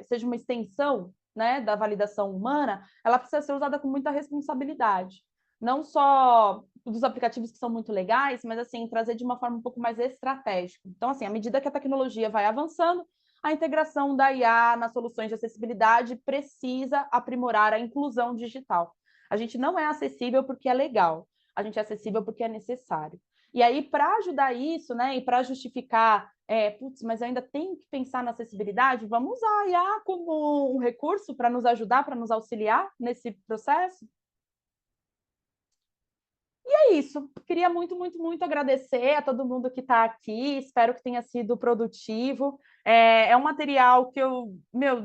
seja uma extensão, né, da validação humana, ela precisa ser usada com muita responsabilidade. Não só dos aplicativos que são muito legais, mas assim, trazer de uma forma um pouco mais estratégica. Então, assim, à medida que a tecnologia vai avançando, a integração da IA nas soluções de acessibilidade precisa aprimorar a inclusão digital. A gente não é acessível porque é legal, a gente é acessível porque é necessário. E aí, para ajudar isso, né, e para justificar, putz, mas eu ainda tenho que pensar na acessibilidade, vamos usar a IA como um recurso para nos ajudar, para nos auxiliar nesse processo? E é isso. Queria muito, muito, muito agradecer a todo mundo que está aqui. Espero que tenha sido produtivo. É um material que eu,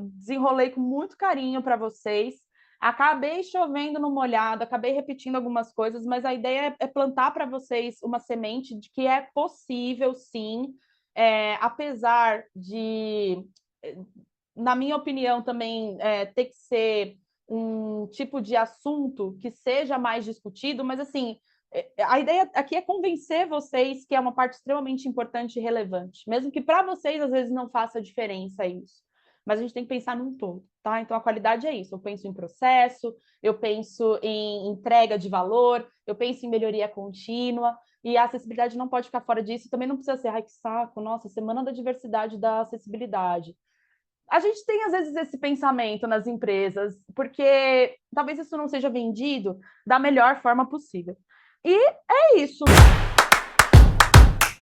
desenrolei com muito carinho para vocês. Acabei chovendo no molhado, acabei repetindo algumas coisas, mas a ideia é plantar para vocês uma semente de que é possível, sim, apesar de, na minha opinião, também ter que ser um tipo de assunto que seja mais discutido, mas assim, a ideia aqui é convencer vocês que é uma parte extremamente importante e relevante, mesmo que para vocês às vezes não faça diferença isso. Mas a gente tem que pensar num todo, tá? Então a qualidade é isso. Eu penso em processo, eu penso em entrega de valor, eu penso em melhoria contínua, e a acessibilidade não pode ficar fora disso. Também não precisa ser, ai que saco, nossa, semana da diversidade da acessibilidade. A gente tem, às vezes, esse pensamento nas empresas, porque talvez isso não seja vendido da melhor forma possível. E é isso.